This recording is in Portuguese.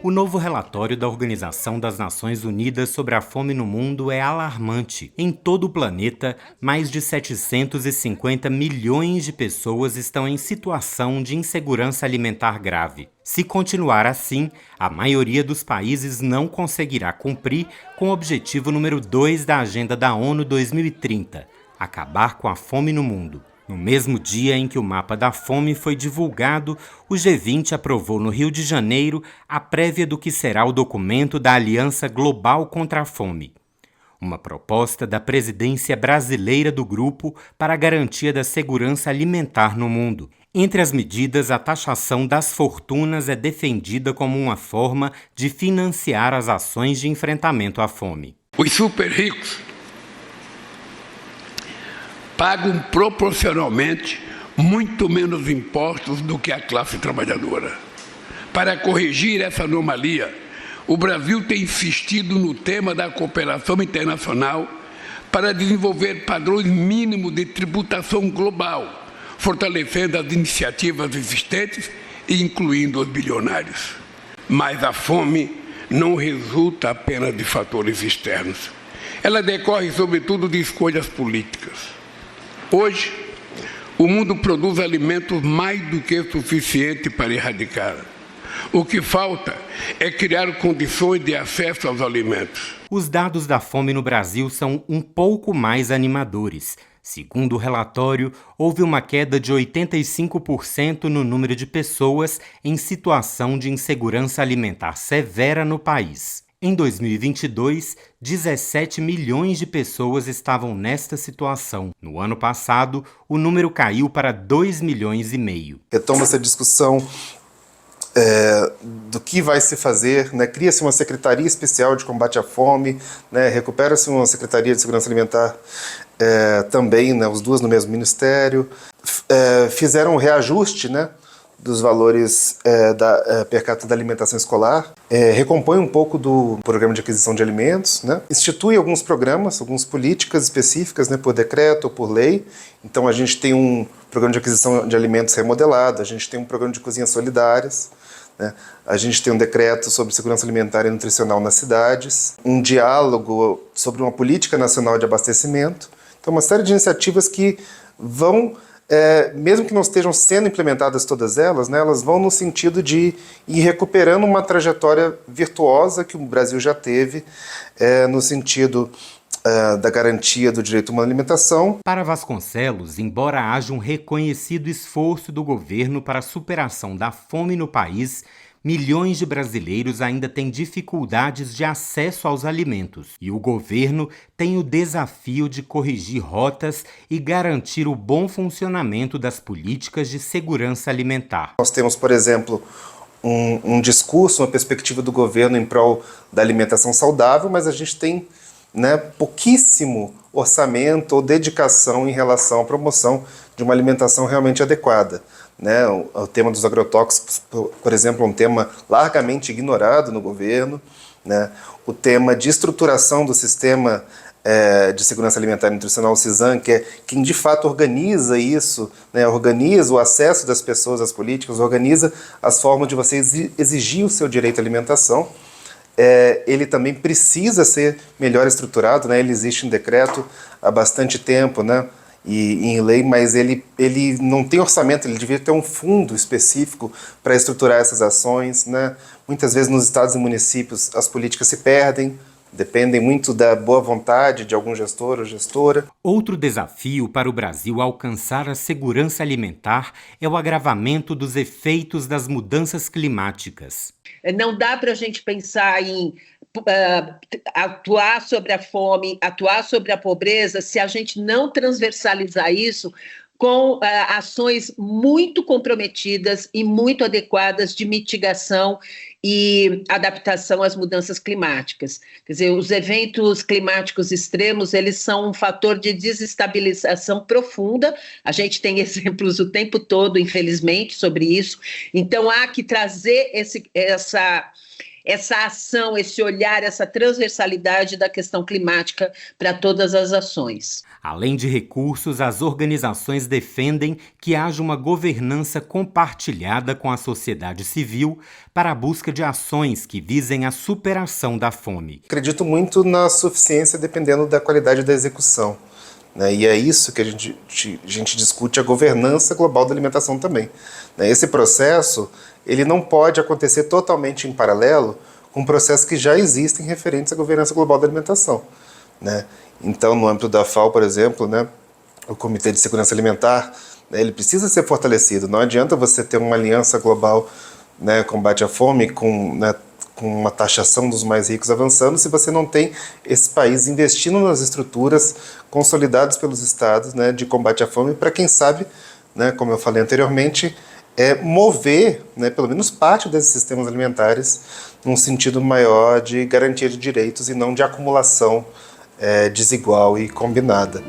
O novo relatório da Organização das Nações Unidas sobre a fome no mundo é alarmante. Em todo o planeta, mais de 750 milhões de pessoas estão em situação de insegurança alimentar grave. Se continuar assim, a maioria dos países não conseguirá cumprir com o objetivo número 2 da Agenda da ONU 2030, acabar com a fome no mundo. No mesmo dia em que o mapa da fome foi divulgado, o G20 aprovou no Rio de Janeiro a prévia do que será o documento da Aliança Global contra a Fome. Uma proposta da presidência brasileira do grupo para a garantia da segurança alimentar no mundo. Entre as medidas, a taxação das fortunas é defendida como uma forma de financiar as ações de enfrentamento à fome. Os super ricos pagam proporcionalmente muito menos impostos do que a classe trabalhadora. Para corrigir essa anomalia, o Brasil tem insistido no tema da cooperação internacional para desenvolver padrões mínimos de tributação global, fortalecendo as iniciativas existentes e incluindo os bilionários. Mas a fome não resulta apenas de fatores externos. Ela decorre, sobretudo, de escolhas políticas. Hoje, o mundo produz alimentos mais do que suficiente para erradicar. O que falta é criar condições de acesso aos alimentos. Os dados da fome no Brasil são um pouco mais animadores. Segundo o relatório, houve uma queda de 85% no número de pessoas em situação de insegurança alimentar severa no país. Em 2022, 17 milhões de pessoas estavam nesta situação. No ano passado, o número caiu para 2,5 milhões. Retoma essa discussão do que vai se fazer, né? Cria-se uma Secretaria Especial de Combate à Fome, né? Recupera-se uma Secretaria de Segurança Alimentar também, né? Os duas no mesmo ministério. Fizeram um reajuste, né? Dos valores per capita da alimentação escolar, recompõe um pouco do programa de aquisição de alimentos, né? Institui alguns programas, algumas políticas específicas, né, por decreto ou por lei. Então a gente tem um programa de aquisição de alimentos remodelado, a gente tem um programa de cozinhas solidárias, né? A gente tem um decreto sobre segurança alimentar e nutricional nas cidades, um diálogo sobre uma política nacional de abastecimento. Então uma série de iniciativas que vão mesmo que não estejam sendo implementadas todas elas, né, elas vão no sentido de ir recuperando uma trajetória virtuosa que o Brasil já teve, no sentido da garantia do direito a uma alimentação. Para Vasconcelos, embora haja um reconhecido esforço do governo para a superação da fome no país, milhões de brasileiros ainda têm dificuldades de acesso aos alimentos e o governo tem o desafio de corrigir rotas e garantir o bom funcionamento das políticas de segurança alimentar. Nós temos, por exemplo, um discurso, uma perspectiva do governo em prol da alimentação saudável, mas a gente tem, né, pouquíssimo orçamento ou dedicação em relação à promoção de uma alimentação realmente adequada. Né, o tema dos agrotóxicos, por exemplo, é um tema largamente ignorado no governo. Né, o tema de estruturação do sistema de segurança alimentar e nutricional, o CISAM, que é quem de fato organiza isso, né, organiza o acesso das pessoas às políticas, organiza as formas de você exigir o seu direito à alimentação. Ele também precisa ser melhor estruturado, né, ele existe em decreto há bastante tempo, né, e em lei, mas ele não tem orçamento, ele devia ter um fundo específico para estruturar essas ações, né? Muitas vezes nos estados e municípios as políticas se perdem, dependem muito da boa vontade de algum gestor ou gestora. Outro desafio para o Brasil alcançar a segurança alimentar é o agravamento dos efeitos das mudanças climáticas. Não dá para a gente pensar em atuar sobre a fome, atuar sobre a pobreza, se a gente não transversalizar isso com ações muito comprometidas e muito adequadas de mitigação e adaptação às mudanças climáticas. Quer dizer, os eventos climáticos extremos, eles são um fator de desestabilização profunda. A gente tem exemplos o tempo todo, infelizmente, sobre isso. Então, há que trazer essa ação, esse olhar, essa transversalidade da questão climática para todas as ações. Além de recursos, as organizações defendem que haja uma governança compartilhada com a sociedade civil para a busca de ações que visem a superação da fome. Acredito muito na suficiência dependendo da qualidade da execução, né? E é isso que a gente discute a governança global da alimentação também, né? Esse processo ele não pode acontecer totalmente em paralelo com processos que já existem referentes à governança global da alimentação, né? Então, no âmbito da FAO, por exemplo, né, o Comitê de Segurança Alimentar, né, ele precisa ser fortalecido. Não adianta você ter uma aliança global, né, combate à fome, com uma taxação dos mais ricos avançando, se você não tem esses países investindo nas estruturas consolidadas pelos estados, né, de combate à fome, para quem sabe, né, como eu falei anteriormente, mover, né, pelo menos parte desses sistemas alimentares num sentido maior de garantia de direitos e não de acumulação desigual e combinada.